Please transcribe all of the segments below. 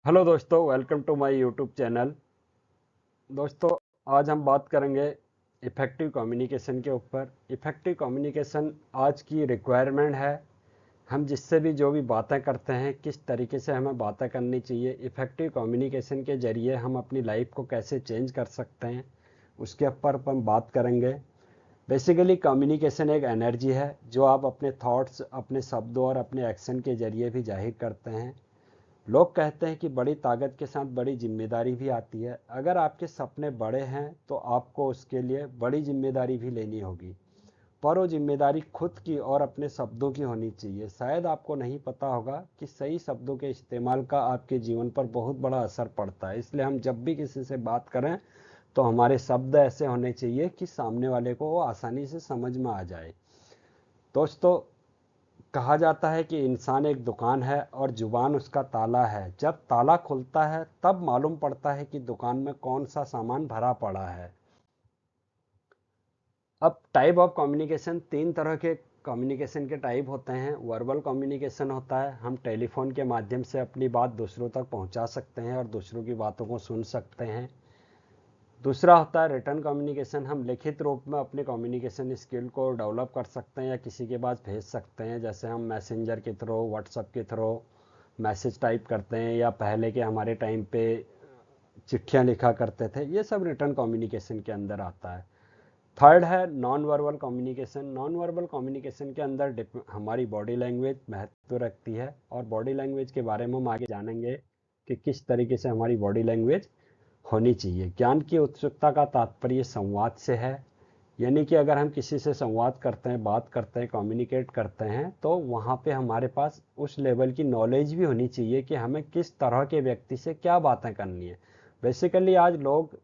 Hello दोस्तों, welcome to my YouTube channel. दोस्तों, आज हम बात करेंगे इफ़ेक्टिव कम्युनिकेशन के ऊपर। इफ़ेक्टिव कम्युनिकेशन आज की रिक्वायरमेंट है। हम जिससे भी जो भी बातें करते हैं, किस तरीके से हमें बातें करनी चाहिए, इफ़ेक्टिव कम्युनिकेशन के ज़रिए हम अपनी लाइफ को कैसे चेंज कर सकते हैं, उसके ऊपर हम बात करेंगे। बेसिकली कम्युनिकेशन एक एनर्जी है जो आप अपने थॉट्स, अपने शब्दों और अपने एक्शन के ज़रिए भी जाहिर करते हैं। लोग कहते हैं कि बड़ी ताकत के साथ बड़ी जिम्मेदारी भी आती है। अगर आपके सपने बड़े हैं तो आपको उसके लिए बड़ी जिम्मेदारी भी लेनी होगी, पर वो जिम्मेदारी खुद की और अपने शब्दों की होनी चाहिए। शायद आपको नहीं पता होगा कि सही शब्दों के इस्तेमाल का आपके जीवन पर बहुत बड़ा असर पड़ता है। इसलिए हम जब भी किसी से बात करें तो हमारे शब्द ऐसे होने चाहिए कि सामने वाले को वो आसानी से समझ में आ जाए। दोस्तों, कहा जाता है कि इंसान एक दुकान है और जुबान उसका ताला है। जब ताला खुलता है तब मालूम पड़ता है कि दुकान में कौन सा सामान भरा पड़ा है। अब टाइप ऑफ कम्युनिकेशन, तीन तरह के कम्युनिकेशन के टाइप होते हैं। वर्बल कम्युनिकेशन होता है, हम टेलीफोन के माध्यम से अपनी बात दूसरों तक पहुंचा सकते हैं और दूसरों की बातों को सुन सकते हैं। दूसरा होता है रिटर्न कम्युनिकेशन, हम लिखित रूप में अपने कम्युनिकेशन स्किल को डेवलप कर सकते हैं या किसी के पास भेज सकते हैं। जैसे हम मैसेंजर के थ्रू, व्हाट्सएप के थ्रू मैसेज टाइप करते हैं, या पहले के हमारे टाइम पे चिट्ठियां लिखा करते थे। ये सब रिटर्न कम्युनिकेशन के अंदर आता है। थर्ड है non verbal communication. Non verbal communication के अंदर हमारी बॉडी लैंग्वेज महत्व रखती है, और बॉडी लैंग्वेज के बारे में हम आगे जानेंगे कि किस तरीके से हमारी बॉडी लैंग्वेज होनी चाहिए। ज्ञान की उत्सुकता का तात्पर्य संवाद से है, यानी कि अगर हम किसी से संवाद करते हैं, बात करते हैं, कम्युनिकेट करते हैं, तो वहाँ पे हमारे पास उस लेवल की नॉलेज भी होनी चाहिए कि हमें किस तरह के व्यक्ति से क्या बातें करनी है। बेसिकली आज लोग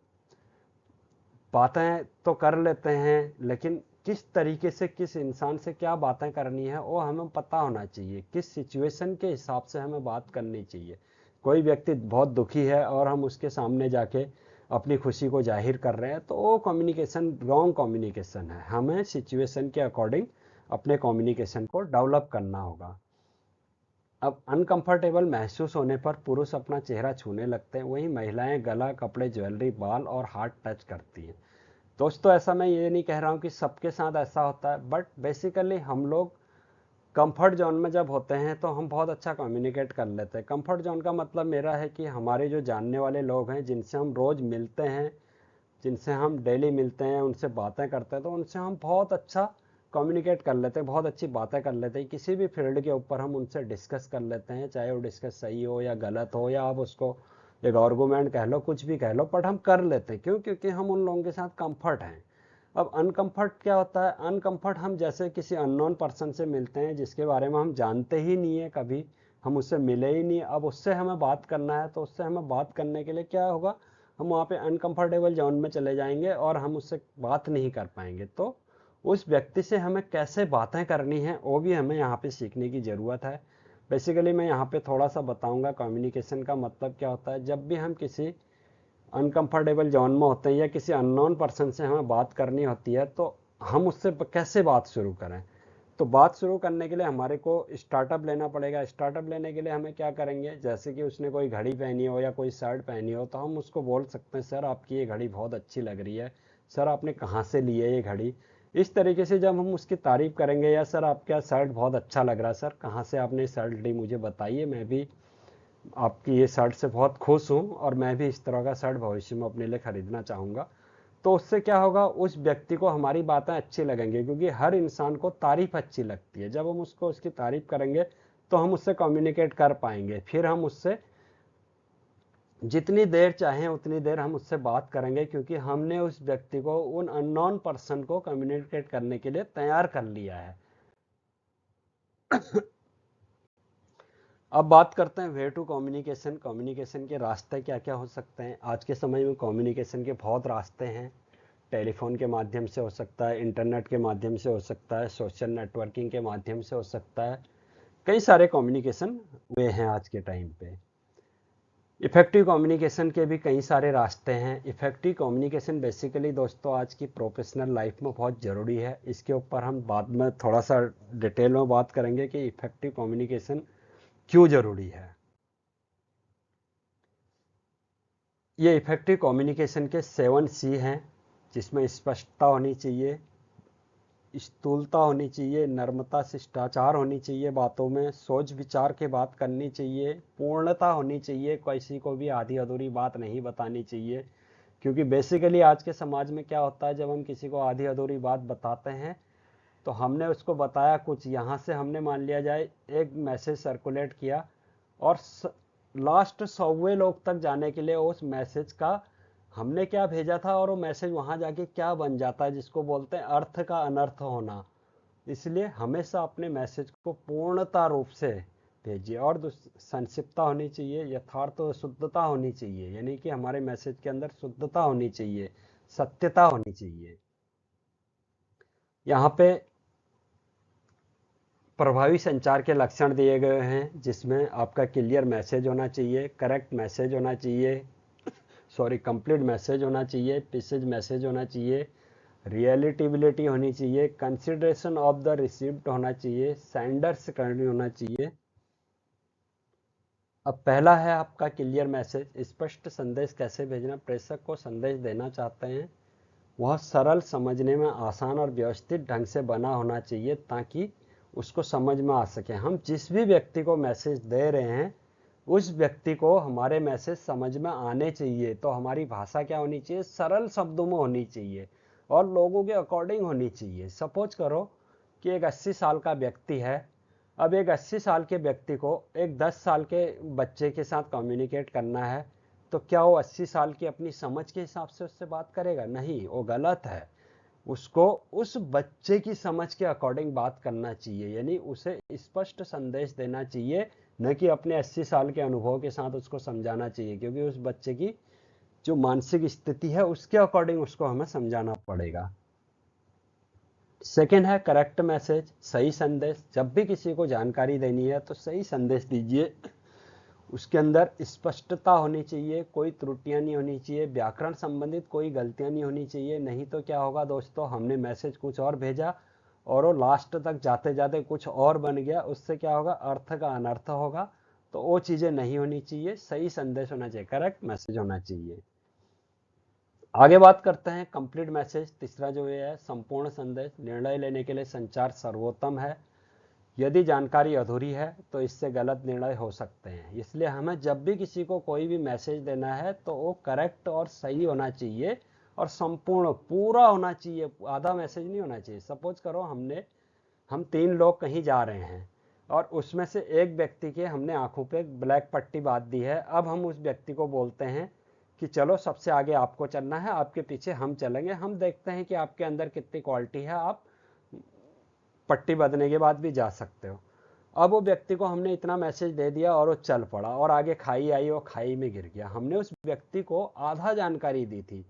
बातें तो कर लेते हैं, लेकिन किस तरीके से किस इंसान से क्या बातें करनी है वो हमें पता होना चाहिए। किस सिचुएशन के हिसाब से हमें बात करनी चाहिए। कोई व्यक्ति बहुत दुखी है और हम उसके सामने जाके अपनी खुशी को जाहिर कर रहे हैं, तो वो कम्युनिकेशन रॉन्ग कम्युनिकेशन है। हमें सिचुएशन के अकॉर्डिंग अपने कम्युनिकेशन को डेवलप करना होगा। अब अनकंफर्टेबल महसूस होने पर पुरुष अपना चेहरा छूने लगते हैं, वहीं महिलाएं गला, कपड़े, ज्वेलरी, बाल और हाथ टच करती हैं। दोस्तों, ऐसा मैं ये नहीं कह रहा हूँ कि सबके साथ ऐसा होता है, बट बेसिकली हम लोग कंफर्ट जोन में जब होते हैं तो हम बहुत अच्छा कम्युनिकेट कर लेते हैं। कंफर्ट जोन का मतलब मेरा है कि हमारे जो जानने वाले लोग हैं, जिनसे हम रोज़ मिलते हैं, जिनसे हम डेली मिलते हैं, उनसे बातें करते हैं, तो उनसे हम बहुत अच्छा कम्युनिकेट कर लेते हैं, बहुत अच्छी बातें कर लेते हैं। किसी भी फील्ड के ऊपर हम उनसे डिस्कस कर लेते हैं, चाहे वो डिस्कस सही हो या गलत हो, या आप उसको एक आर्गूमेंट कह लो, कुछ भी कह लो, बट हम कर लेते हैं। क्यों? क्योंकि हम उन लोगों के साथ कंफर्ट हैं। अब अनकंफर्ट क्या होता है? अनकंफर्ट, हम जैसे किसी अननोन पर्सन से मिलते हैं जिसके बारे में हम जानते ही नहीं है, कभी हम उससे मिले ही नहीं। अब उससे हमें बात करना है, तो उससे हमें बात करने के लिए क्या होगा? हम वहाँ पे अनकंफर्टेबल जोन में चले जाएंगे और हम उससे बात नहीं कर पाएंगे। तो उस व्यक्ति से हमें कैसे बातें करनी है वो भी हमें यहाँ पे सीखने की ज़रूरत है। बेसिकली मैं यहाँ पे थोड़ा सा बताऊंगा कम्युनिकेशन का मतलब क्या होता है। जब भी हम किसी अनकंफर्टेबल जोन में होते हैं या किसी अननोन पर्सन से हमें बात करनी होती है, तो हम उससे कैसे बात शुरू करें? तो बात शुरू करने के लिए हमारे को स्टार्टअप लेना पड़ेगा। स्टार्टअप लेने के लिए हमें क्या करेंगे? जैसे कि उसने कोई घड़ी पहनी हो या कोई शर्ट पहनी हो, तो हम उसको बोल सकते हैं, सर आपकी ये घड़ी बहुत अच्छी लग रही है, सर आपने कहाँ से ली है ये घड़ी? इस तरीके से जब हम उसकी तारीफ करेंगे, या सर आपका शर्ट बहुत अच्छा लग रहा है, सर कहाँ से आपने शर्ट ली, मुझे बताइए, मैं भी आपकी ये शर्ट से बहुत खुश हूँ और मैं भी इस तरह का शर्ट भविष्य में अपने लिए खरीदना चाहूँगा। तो उससे क्या होगा? उस व्यक्ति को हमारी बातें अच्छी लगेंगी, क्योंकि हर इंसान को तारीफ अच्छी लगती है। जब हम उसको उसकी तारीफ करेंगे तो हम उससे कम्युनिकेट कर पाएंगे। फिर हम उससे जितनी देर चाहें उतनी देर हम उससे बात करेंगे, क्योंकि हमने उस व्यक्ति को, उन अननोन पर्सन को कम्युनिकेट करने के लिए तैयार कर लिया है। अब बात करते हैं वे टू कम्युनिकेशन। कम्युनिकेशन के रास्ते क्या क्या हो सकते हैं? आज के समय में कम्युनिकेशन के बहुत रास्ते हैं। टेलीफोन के माध्यम से हो सकता है, इंटरनेट के माध्यम से हो सकता है, सोशल नेटवर्किंग के माध्यम से हो सकता है। कई सारे कम्युनिकेशन वे हैं आज के टाइम पे। इफ़ेक्टिव कम्युनिकेशन के भी कई सारे रास्ते हैं। इफ़ेक्टिव कम्युनिकेशन बेसिकली दोस्तों आज की प्रोफेशनल लाइफ में बहुत ज़रूरी है। इसके ऊपर हम बाद में थोड़ा सा डिटेल में बात करेंगे कि इफ़ेक्टिव कम्युनिकेशन क्यों ज़रूरी है। ये इफेक्टिव कम्युनिकेशन के 7C हैं, जिसमें स्पष्टता होनी चाहिए, स्थूलता होनी चाहिए, नम्रता, शिष्टाचार होनी चाहिए बातों में, सोच विचार के बात करनी चाहिए, पूर्णता होनी चाहिए, किसी को भी आधी अधूरी बात नहीं बतानी चाहिए। क्योंकि बेसिकली आज के समाज में क्या होता है, जब हम किसी को आधी अधूरी बात बताते हैं तो हमने उसको बताया कुछ, यहाँ से हमने मान लिया जाए एक मैसेज सर्कुलेट किया, और लास्ट 100वें लोग तक जाने के लिए उस मैसेज का हमने क्या भेजा था और वो मैसेज वहां जाके क्या बन जाता है, जिसको बोलते हैं अर्थ का अनर्थ होना। इसलिए हमेशा अपने मैसेज को पूर्णता रूप से भेजिए, और संक्षिप्तता होनी चाहिए, यथार्थ और शुद्धता होनी चाहिए, यानी कि हमारे मैसेज के अंदर शुद्धता होनी चाहिए, सत्यता होनी चाहिए। यहाँ पे प्रभावी संचार के लक्षण दिए गए हैं, जिसमें आपका क्लियर मैसेज होना चाहिए, करेक्ट मैसेज होना चाहिए, कंप्लीट मैसेज होना चाहिए, प्रिसाइज मैसेज होना चाहिए, रियलिटेबिलिटी होनी चाहिए, कंसिडरेशन ऑफ द रिसीव्ड होना चाहिए, सेंडर्स करनी होना चाहिए। अब पहला है आपका क्लियर मैसेज। स्पष्ट संदेश कैसे भेजना। प्रेषक को संदेश देना चाहते हैं, वह सरल, समझने में आसान और व्यवस्थित ढंग से बना होना चाहिए, ताकि उसको समझ में आ सके। हम जिस भी व्यक्ति को मैसेज दे रहे हैं, उस व्यक्ति को हमारे मैसेज समझ में आने चाहिए। तो हमारी भाषा क्या होनी चाहिए, सरल शब्दों में होनी चाहिए और लोगों के अकॉर्डिंग होनी चाहिए। सपोज करो कि एक 80 साल का व्यक्ति है। अब एक 80 साल के व्यक्ति को एक 10 साल के बच्चे के साथ कम्युनिकेट करना है, तो क्या वो 80 साल की अपनी समझ के हिसाब से उससे बात करेगा? नहीं, वो गलत है। उसको उस बच्चे की समझ के अकॉर्डिंग बात करना चाहिए, यानी उसे स्पष्ट संदेश देना चाहिए, न कि अपने 80 साल के अनुभव के साथ उसको समझाना चाहिए, क्योंकि उस बच्चे की जो मानसिक स्थिति है उसके अकॉर्डिंग उसको हमें समझाना पड़ेगा। सेकेंड है करेक्ट मैसेज, सही संदेश। जब भी किसी को जानकारी देनी है तो सही संदेश दीजिए। उसके अंदर स्पष्टता होनी चाहिए, कोई त्रुटियां नहीं होनी चाहिए, व्याकरण संबंधित कोई गलतियां नहीं होनी चाहिए। नहीं तो क्या होगा दोस्तों, हमने मैसेज कुछ और भेजा और वो लास्ट तक जाते जाते कुछ और बन गया, उससे क्या होगा, अर्थ का अनर्थ होगा। तो वो चीजें नहीं होनी चाहिए, सही संदेश होना चाहिए, करेक्ट मैसेज होना चाहिए। आगे बात करते हैं कंप्लीट मैसेज। तीसरा जो ये है संपूर्ण संदेश। निर्णय लेने के लिए संचार सर्वोत्तम है। यदि जानकारी अधूरी है तो इससे गलत निर्णय हो सकते हैं। इसलिए हमें जब भी किसी को कोई भी मैसेज देना है तो वो करेक्ट और सही होना चाहिए और संपूर्ण पूरा होना चाहिए, आधा मैसेज नहीं होना चाहिए। सपोज करो हम 3 लोग कहीं जा रहे हैं और उसमें से एक व्यक्ति के हमने आंखों पे ब्लैक पट्टी बांध दी है। अब हम उस व्यक्ति को बोलते हैं कि चलो सबसे आगे आपको चलना है, आपके पीछे हम चलेंगे, हम देखते हैं कि आपके अंदर कितनी क्वालिटी है, आप पट्टी बंधने के बाद भी जा सकते हो। अब वो व्यक्ति को हमने इतना मैसेज दे दिया और वो चल पड़ा और आगे खाई आई, वो खाई में गिर गया। हमने उस व्यक्ति को आधा जानकारी दी थी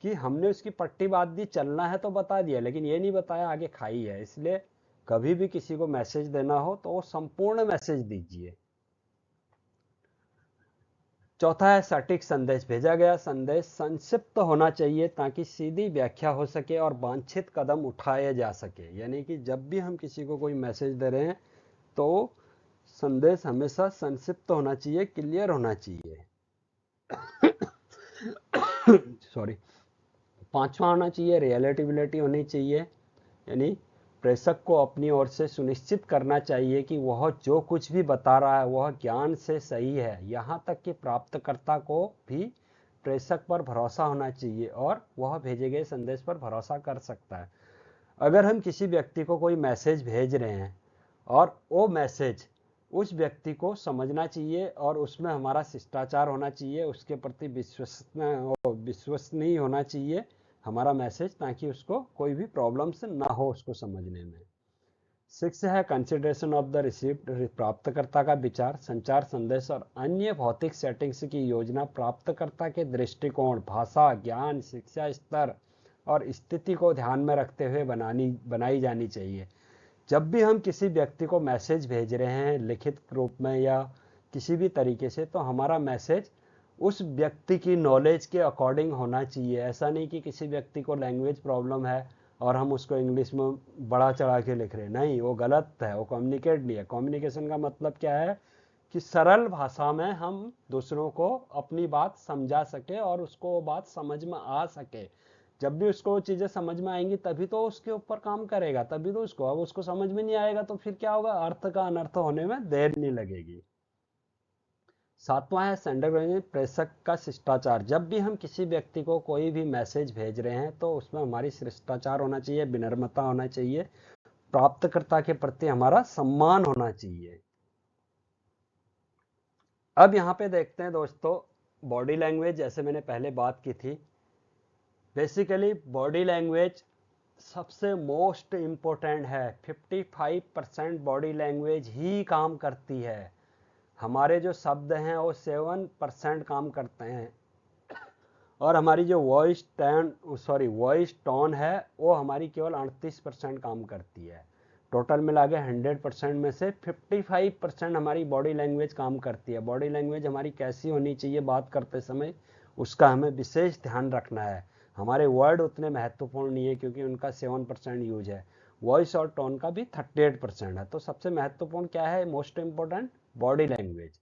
कि हमने उसकी पट्टी बांध दी, चलना है तो बता दिया, लेकिन ये नहीं बताया आगे खाई है। इसलिए कभी भी किसी को मैसेज देना हो तो वो संपूर्ण मैसेज दीजिए। चौथा है सटीक संदेश। भेजा गया संदेश संक्षिप्त होना चाहिए ताकि सीधी व्याख्या हो सके और वांछित कदम उठाए जा सके। यानी कि जब भी हम किसी को कोई मैसेज दे रहे हैं तो संदेश हमेशा संक्षिप्त होना चाहिए, क्लियर होना चाहिए। सॉरी। पांचवा होना चाहिए रिलेटिबिलिटी होनी चाहिए, यानी प्रेषक को अपनी ओर से सुनिश्चित करना चाहिए कि वह जो कुछ भी बता रहा है वह ज्ञान से सही है। यहाँ तक कि प्राप्तकर्ता को भी प्रेषक पर भरोसा होना चाहिए और वह भेजे गए संदेश पर भरोसा कर सकता है। अगर हम किसी व्यक्ति को कोई मैसेज भेज रहे हैं और वो मैसेज उस व्यक्ति को समझना चाहिए और उसमें हमारा शिष्टाचार होना चाहिए, उसके प्रति विश्वसनीय होना चाहिए हमारा मैसेज, ताकि उसको कोई भी प्रॉब्लम्स ना हो उसको समझने में। 6 है कंसिडरेशन ऑफ द रिसीव्ड। प्राप्तकर्ता का विचार, संचार संदेश और अन्य भौतिक सेटिंग्स की योजना प्राप्तकर्ता के दृष्टिकोण, भाषा, ज्ञान, शिक्षा स्तर और स्थिति को ध्यान में रखते हुए बनाई जानी चाहिए। जब भी हम किसी व्यक्ति को मैसेज भेज रहे हैं लिखित रूप में या किसी भी तरीके से, तो हमारा मैसेज उस व्यक्ति की नॉलेज के अकॉर्डिंग होना चाहिए। ऐसा नहीं कि किसी व्यक्ति को लैंग्वेज प्रॉब्लम है और हम उसको इंग्लिश में बड़ा चढ़ा के लिख रहे हैं, नहीं, वो गलत है, वो कम्युनिकेट नहीं है। कम्युनिकेशन का मतलब क्या है कि सरल भाषा में हम दूसरों को अपनी बात समझा सके और उसको वो बात समझ में आ सके। जब भी उसको वो चीजें समझ में आएंगी तभी तो उसके ऊपर काम करेगा, तभी तो उसको, अब उसको समझ में नहीं आएगा तो फिर क्या होगा, अर्थ का अनर्थ होने में देर नहीं लगेगी। सातवां है सेंडर प्रेषक का शिष्टाचार। जब भी हम किसी व्यक्ति को कोई भी मैसेज भेज रहे हैं तो उसमें हमारी शिष्टाचार होना चाहिए, विनम्रता होना चाहिए, प्राप्तकर्ता के प्रति हमारा सम्मान होना चाहिए। अब यहां पे देखते हैं दोस्तों बॉडी लैंग्वेज, जैसे मैंने पहले बात की थी। बेसिकली बॉडी लैंग्वेज सबसे मोस्ट इंपॉर्टेंट है। 55% बॉडी लैंग्वेज ही काम करती है। हमारे जो शब्द हैं वो 7% काम करते हैं और हमारी जो वॉइस टोन है वो हमारी केवल 38% काम करती है। टोटल मिला के 100% में से 55% हमारी बॉडी लैंग्वेज काम करती है। बॉडी लैंग्वेज हमारी कैसी होनी चाहिए बात करते समय, उसका हमें विशेष ध्यान रखना है। हमारे वर्ड उतने महत्वपूर्ण नहीं है क्योंकि उनका 7% यूज है। वॉइस और टोन का भी 38% है। तो सबसे महत्वपूर्ण क्या है, मोस्ट इंपॉर्टेंट बॉडी लैंग्वेज।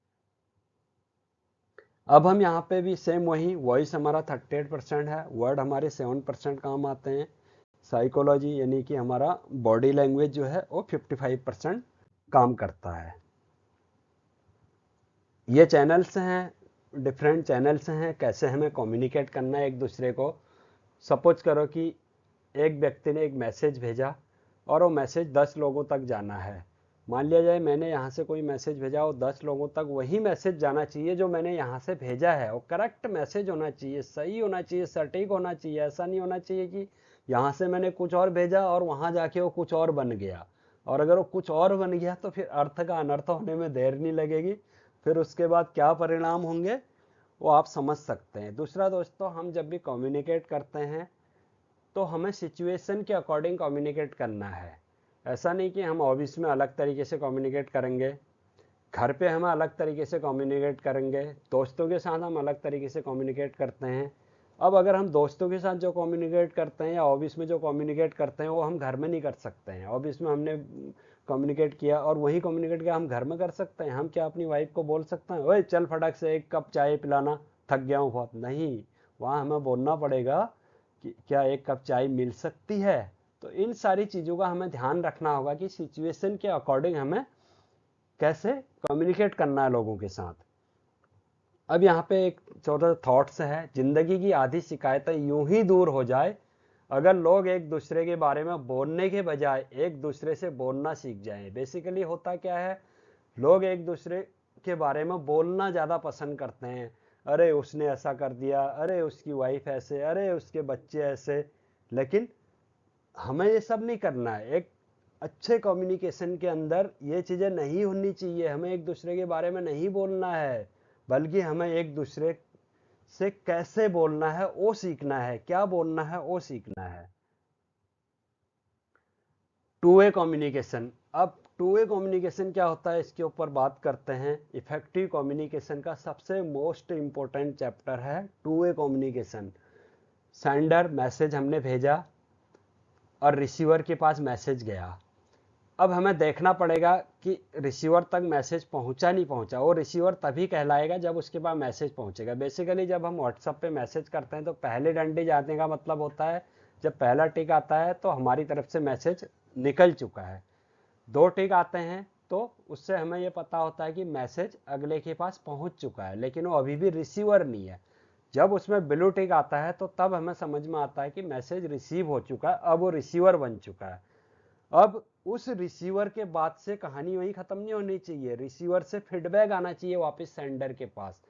अब हम यहाँ पे भी सेम वही, वॉइस हमारा 38% है, वर्ड हमारे 7% काम आते हैं। साइकोलॉजी यानी कि हमारा बॉडी लैंग्वेज जो है वो 55% काम करता है। ये चैनल्स हैं, डिफरेंट चैनल्स हैं कैसे हमें कम्युनिकेट करना है एक दूसरे को। सपोज करो कि एक व्यक्ति ने एक मैसेज भेजा और वो मैसेज 10 लोगों तक जाना है। मान लिया जाए मैंने यहाँ से कोई मैसेज भेजा और 10 लोगों तक वही मैसेज जाना चाहिए जो मैंने यहाँ से भेजा है। वो करेक्ट मैसेज होना चाहिए, सही होना चाहिए, सटीक होना चाहिए। ऐसा नहीं होना चाहिए कि यहाँ से मैंने कुछ और भेजा और वहाँ जाके वो कुछ और बन गया। और अगर वो कुछ और बन गया तो फिर अर्थ का अनर्थ होने में देर नहीं लगेगी। फिर उसके बाद क्या परिणाम होंगे वो आप समझ सकते हैं। दूसरा दोस्तों, हम जब भी कम्युनिकेट करते हैं तो हमें सिचुएशन के अकॉर्डिंग कम्युनिकेट करना है। ऐसा नहीं कि हम ऑफिस में अलग तरीके से कम्युनिकेट करेंगे, घर पे हम अलग तरीके से कम्युनिकेट करेंगे, दोस्तों के साथ हम अलग तरीके से कम्युनिकेट करते हैं। अब अगर हम दोस्तों के साथ जो कम्युनिकेट करते हैं या ऑफिस में जो कम्युनिकेट करते हैं वो हम घर में नहीं कर सकते हैं। ऑफिस में हमने कम्युनिकेट किया और वही कम्युनिकेट किया हम घर में कर सकते हैं? हम क्या अपनी वाइफ को बोल सकते हैं ओए चल फटाक से एक कप चाय पिलाना, थक गया हूँ बहुत? नहीं, वहाँ हमें बोलना पड़ेगा कि क्या एक कप चाय मिल सकती है। तो इन सारी चीज़ों का हमें ध्यान रखना होगा कि सिचुएशन के अकॉर्डिंग हमें कैसे कम्युनिकेट करना है लोगों के साथ। अब यहाँ पे एक छोटा थॉट्स है, जिंदगी की आधी शिकायतें यूं ही दूर हो जाए अगर लोग एक दूसरे के बारे में बोलने के बजाय एक दूसरे से बोलना सीख जाएं। बेसिकली होता क्या है, लोग एक दूसरे के बारे में बोलना ज़्यादा पसंद करते हैं। अरे उसने ऐसा कर दिया, अरे उसकी वाइफ ऐसे, अरे उसके बच्चे ऐसे। लेकिन हमें ये सब नहीं करना है। एक अच्छे कम्युनिकेशन के अंदर ये चीज़ें नहीं होनी चाहिए। हमें एक दूसरे के बारे में नहीं बोलना है, बल्कि हमें एक दूसरे से कैसे बोलना है वो सीखना है, क्या बोलना है वो सीखना है। Two way communication. अब टू वे कम्युनिकेशन क्या होता है इसके ऊपर बात करते हैं। इफेक्टिव कम्युनिकेशन का सबसे मोस्ट इंपॉर्टेंट चैप्टर है two way communication. Sender message हमने भेजा और रिसीवर के पास मैसेज गया। अब हमें देखना पड़ेगा कि रिसीवर तक मैसेज पहुंचा नहीं पहुंचा। वो रिसीवर तभी कहलाएगा जब उसके पास मैसेज पहुंचेगा। बेसिकली जब हम व्हाट्सएप पे मैसेज करते हैं तो पहले डंडे जाने का मतलब होता है जब पहला टिक आता है तो हमारी तरफ से मैसेज निकल चुका है। दो टिक आते हैं तो उससे हमें ये पता होता है कि मैसेज अगले के पास पहुंच चुका है, लेकिन वो अभी भी रिसीवर नहीं है। जब उसमें ब्लू टिक आता है तो तब हमें समझ में आता है कि मैसेज रिसीव हो चुका है, अब वो रिसीवर बन चुका है। अब उस रिसीवर के बाद से कहानी वहीं खत्म नहीं होनी चाहिए, रिसीवर से फीडबैक आना चाहिए वापस सेंडर के पास।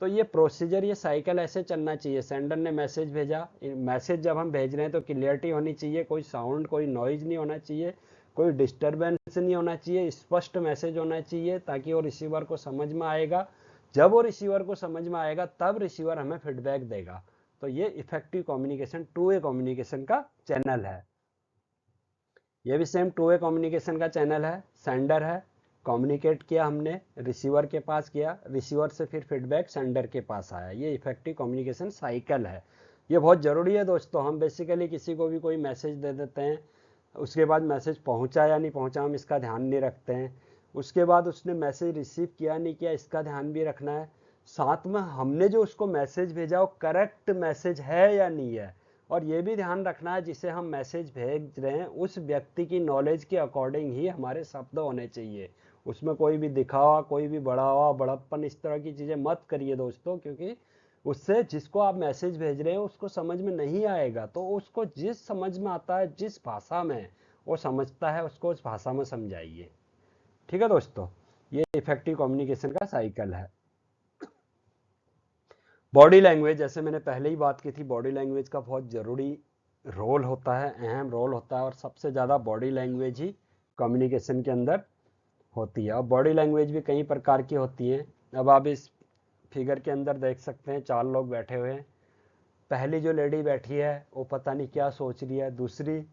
तो ये प्रोसीजर, ये साइकिल ऐसे चलना चाहिए। सेंडर ने मैसेज भेजा, मैसेज जब हम भेज रहे हैं तो क्लियरिटी होनी चाहिए, कोई साउंड कोई नॉइज नहीं होना चाहिए, कोई डिस्टर्बेंस नहीं होना चाहिए, स्पष्ट मैसेज होना चाहिए ताकि वो रिसीवर को समझ में आएगा। जब वो रिसीवर को समझ में आएगा तब रिसीवर हमें फीडबैक देगा। तो ये effective communication two way communication का चैनल है। ये भी सेम टू वे कम्युनिकेशन का चैनल है। सेंडर है, कम्युनिकेट किया हमने, रिसीवर के पास किया, रिसीवर से फिर फीडबैक सेंडर के पास आया। ये इफेक्टिव कम्युनिकेशन साइकिल है। ये बहुत ज़रूरी है दोस्तों। हम बेसिकली किसी को भी कोई मैसेज दे देते हैं, उसके बाद मैसेज पहुंचा या नहीं पहुंचा हम इसका ध्यान नहीं रखते हैं। उसके बाद उसने मैसेज रिसीव किया नहीं किया इसका ध्यान भी रखना है। साथ में हमने जो उसको मैसेज भेजा वो करेक्ट मैसेज है या नहीं है, और ये भी ध्यान रखना है जिसे हम मैसेज भेज रहे हैं उस व्यक्ति की नॉलेज के अकॉर्डिंग ही हमारे शब्द होने चाहिए। उसमें कोई भी दिखावा, कोई भी बढ़ावा, बड़प्पन, इस तरह की चीजें मत करिए दोस्तों, क्योंकि उससे जिसको आप मैसेज भेज रहे हैं उसको समझ में नहीं आएगा। तो उसको जिस समझ में आता है, जिस भाषा में वो समझता है, उसको उस भाषा में समझाइए। ठीक है दोस्तों, ये इफेक्टिव कम्युनिकेशन का साइकिल है। बॉडी लैंग्वेज, जैसे मैंने पहले ही बात की थी, बॉडी लैंग्वेज का बहुत जरूरी रोल होता है, अहम रोल होता है, और सबसे ज़्यादा बॉडी लैंग्वेज ही कम्युनिकेशन के अंदर होती है। और बॉडी लैंग्वेज भी कई प्रकार की होती है। अब आप इस फिगर के अंदर देख सकते हैं 4 लोग बैठे हुए हैं। पहली जो लेडी बैठी है वो पता नहीं क्या सोच रही है, दूसरी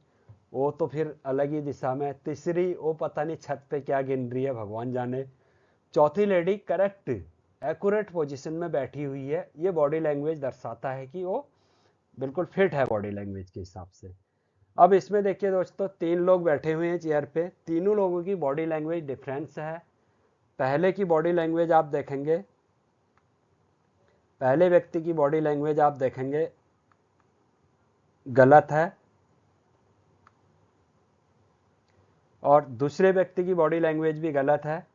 वो तो फिर अलग ही दिशा में, तीसरी वो पता नहीं छत पे क्या गिन रही है, भगवान जाने, चौथी लेडी करेक्ट एक्यूरेट पोजीशन में बैठी हुई है। ये बॉडी लैंग्वेज दर्शाता है कि वो बिल्कुल फिट है बॉडी लैंग्वेज के हिसाब से। अब इसमें देखिए दोस्तों, 3 लोग बैठे हुए हैं चेयर पे, तीनों लोगों की बॉडी लैंग्वेज डिफरेंस है। पहले की बॉडी लैंग्वेज आप देखेंगे, पहले व्यक्ति की बॉडी लैंग्वेज आप देखेंगे गलत है, और दूसरे व्यक्ति की बॉडी लैंग्वेज भी गलत है,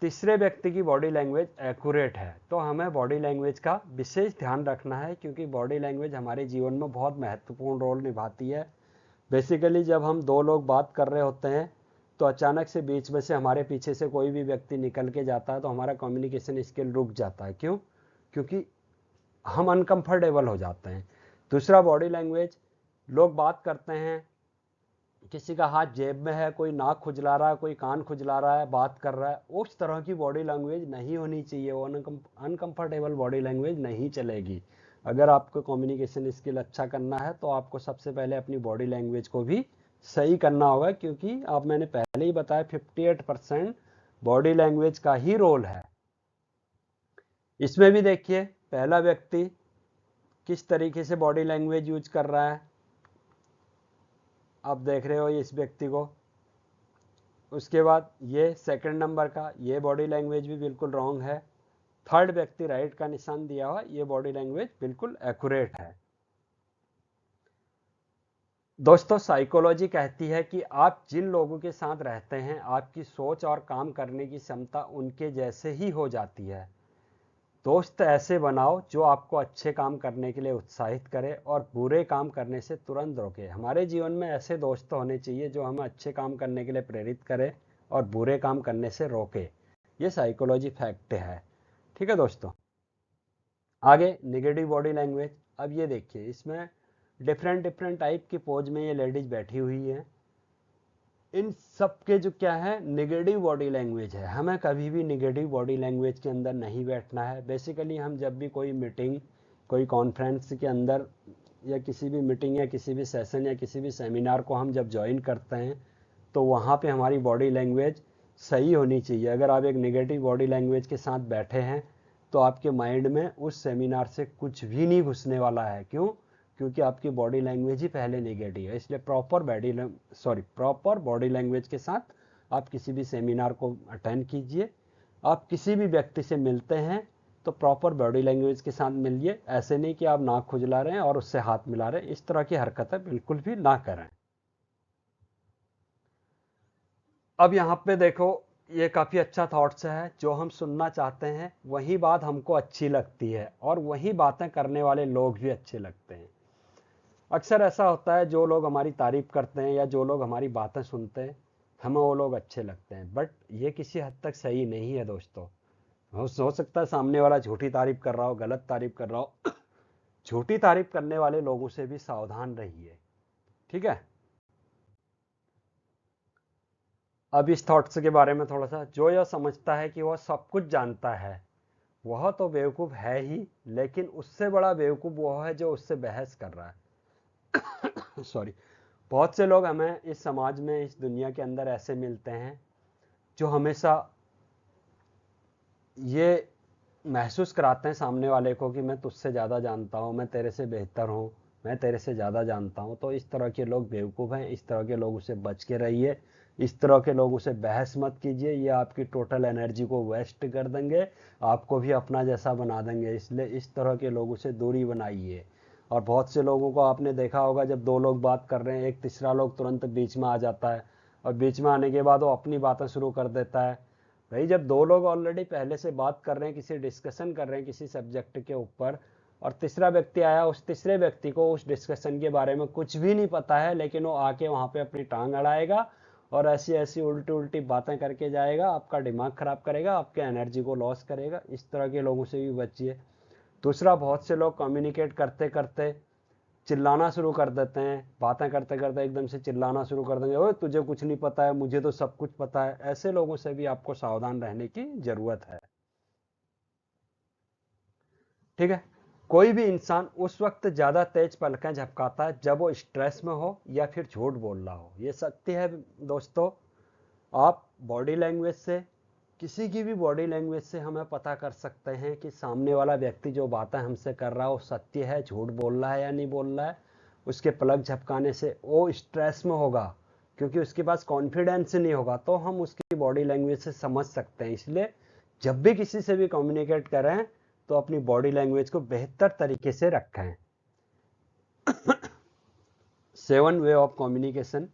तीसरे व्यक्ति की बॉडी लैंग्वेज एक्यूरेट है। तो हमें बॉडी लैंग्वेज का विशेष ध्यान रखना है, क्योंकि बॉडी लैंग्वेज हमारे जीवन में बहुत महत्वपूर्ण रोल निभाती है। बेसिकली जब हम 2 लोग बात कर रहे होते हैं तो अचानक से बीच में से हमारे पीछे से कोई भी व्यक्ति निकल के जाता है तो हमारा कम्युनिकेशन स्किल रुक जाता है। क्यों? क्योंकि हम अनकंफर्टेबल हो जाते हैं। दूसरा, बॉडी लैंग्वेज, लोग बात करते हैं, किसी का हाथ जेब में है, कोई नाक खुजला रहा है, कोई कान खुजला रहा है, बात कर रहा है, उस तरह की बॉडी लैंग्वेज नहीं होनी चाहिए। वो अनकंफर्टेबल बॉडी लैंग्वेज नहीं चलेगी। अगर आपको कम्युनिकेशन स्किल अच्छा करना है तो आपको सबसे पहले अपनी बॉडी लैंग्वेज को भी सही करना होगा, क्योंकि आप, मैंने पहले ही बताया, 58% बॉडी लैंग्वेज का ही रोल है। इसमें भी देखिए पहला व्यक्ति किस तरीके से बॉडी लैंग्वेज यूज कर रहा है, आप देख रहे हो इस व्यक्ति को। उसके बाद ये सेकंड नंबर का, ये बॉडी लैंग्वेज भी बिल्कुल रॉन्ग है। थर्ड व्यक्ति राइट का निशान दिया हुआ, ये बॉडी लैंग्वेज बिल्कुल एक्यूरेट है। दोस्तों, साइकोलॉजी कहती है कि आप जिन लोगों के साथ रहते हैं आपकी सोच और काम करने की क्षमता उनके जैसे ही हो जाती है। दोस्त ऐसे बनाओ जो आपको अच्छे काम करने के लिए उत्साहित करे और बुरे काम करने से तुरंत रोके। हमारे जीवन में ऐसे दोस्त होने चाहिए जो हमें अच्छे काम करने के लिए प्रेरित करे और बुरे काम करने से रोके। ये साइकोलॉजी फैक्ट है। ठीक है दोस्तों, आगे नेगेटिव बॉडी लैंग्वेज। अब ये देखिए, इसमें डिफरेंट डिफरेंट टाइप की पोज में ये लेडीज बैठी हुई है। इन सब के जो क्या है, नेगेटिव बॉडी लैंग्वेज है। हमें कभी भी नेगेटिव बॉडी लैंग्वेज के अंदर नहीं बैठना है। बेसिकली हम जब भी कोई मीटिंग, कोई कॉन्फ्रेंस के अंदर, या किसी भी मीटिंग या किसी भी सेशन या किसी भी सेमिनार को हम जब ज्वाइन करते हैं तो वहाँ पे हमारी बॉडी लैंग्वेज सही होनी चाहिए। अगर आप एक नेगेटिव बॉडी लैंग्वेज के साथ बैठे हैं तो आपके माइंड में उस सेमिनार से कुछ भी नहीं घुसने वाला है। क्यों? क्योंकि आपकी बॉडी लैंग्वेज ही पहले नेगेटिव है। इसलिए प्रॉपर बॉडी लैंग्वेज के साथ आप किसी भी सेमिनार को अटेंड कीजिए। आप किसी भी व्यक्ति से मिलते हैं तो प्रॉपर बॉडी लैंग्वेज के साथ मिलिए। ऐसे नहीं कि आप नाक खुजला रहे हैं और उससे हाथ मिला रहे हैं, इस तरह की हरकतें बिल्कुल भी ना करें। अब यहाँ पे देखो, ये काफ़ी अच्छा थॉट्स है। जो हम सुनना चाहते हैं वही बात हमको अच्छी लगती है और वही बातें करने वाले लोग भी अच्छे लगते हैं। अक्सर ऐसा होता है, जो लोग हमारी तारीफ करते हैं या जो लोग हमारी बातें सुनते हैं हमें वो लोग अच्छे लगते हैं, बट ये किसी हद तक सही नहीं है दोस्तों। हो सकता है सामने वाला झूठी तारीफ कर रहा हो, गलत तारीफ कर रहा हो। झूठी तारीफ करने वाले लोगों से भी सावधान रहिए। ठीक है। अब इस थॉट्स के बारे में थोड़ा सा, जो यह समझता है कि वह सब कुछ जानता है वह तो बेवकूफ़ है ही, लेकिन उससे बड़ा बेवकूफ़ वह है जो उससे बहस कर रहा है। सॉरी। बहुत से लोग हमें इस समाज में, इस दुनिया के अंदर ऐसे मिलते हैं जो हमेशा ये महसूस कराते हैं सामने वाले को कि मैं तुझसे ज़्यादा जानता हूँ, मैं तेरे से बेहतर हूँ, मैं तेरे से ज़्यादा जानता हूँ। तो इस तरह के लोग बेवकूफ़ हैं, इस तरह के लोग उससे बच के रहिए। इस तरह के लोगों से बहस मत कीजिए, ये आपकी टोटल एनर्जी को वेस्ट कर देंगे, आपको भी अपना जैसा बना देंगे। इसलिए इस तरह के लोगों से दूरी बनाइए। और बहुत से लोगों को आपने देखा होगा, जब दो लोग बात कर रहे हैं, एक तीसरा लोग तुरंत बीच में आ जाता है, और बीच में आने के बाद वो अपनी बातें शुरू कर देता है। भाई जब दो लोग ऑलरेडी पहले से बात कर रहे हैं, किसी डिस्कशन कर रहे हैं किसी सब्जेक्ट के ऊपर, और तीसरा व्यक्ति आया, उस तीसरे व्यक्ति को उस डिस्कशन के बारे में कुछ भी नहीं पता है, लेकिन वो आके वहाँ पे अपनी टांग अड़ाएगा और ऐसी ऐसी उल्टी उल्टी बातें करके जाएगा, आपका दिमाग खराब करेगा, आपके एनर्जी को लॉस करेगा। इस तरह के लोगों से भी बचिए। दूसरा, बहुत से लोग कम्युनिकेट करते करते चिल्लाना शुरू कर देते हैं, बातें करते करते एकदम से चिल्लाना शुरू कर देंगे, ओए तुझे कुछ नहीं पता है, मुझे तो सब कुछ पता है। ऐसे लोगों से भी आपको सावधान रहने की जरूरत है। ठीक है। कोई भी इंसान उस वक्त ज्यादा तेज पलकें झपकाता है जब वो स्ट्रेस में हो या फिर झूठ बोल रहा हो। ये सत्य है दोस्तों। आप बॉडी लैंग्वेज से, किसी की भी बॉडी लैंग्वेज से हमें पता कर सकते हैं कि सामने वाला व्यक्ति जो बातें हमसे कर रहा है वो सत्य है, झूठ बोल रहा है या नहीं बोल रहा है। उसके पलक झपकाने से वो स्ट्रेस में होगा, क्योंकि उसके पास कॉन्फिडेंस नहीं होगा, तो हम उसकी बॉडी लैंग्वेज से समझ सकते हैं। इसलिए जब भी किसी से भी कम्युनिकेट करें तो अपनी बॉडी लैंग्वेज को बेहतर तरीके से रखें। 7 वे ऑफ कम्युनिकेशन,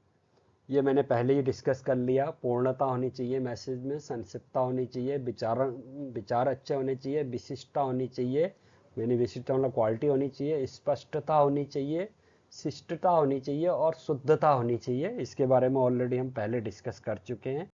ये मैंने पहले ही डिस्कस कर लिया। पूर्णता होनी चाहिए मैसेज में, संक्षिप्तता होनी चाहिए, विचार अच्छे होने चाहिए, विशिष्टता होनी चाहिए, यानी विशिष्टता मतलब क्वालिटी होनी चाहिए, स्पष्टता होनी चाहिए, शिष्टता होनी चाहिए और शुद्धता होनी चाहिए। इसके बारे में ऑलरेडी हम पहले डिस्कस कर चुके हैं।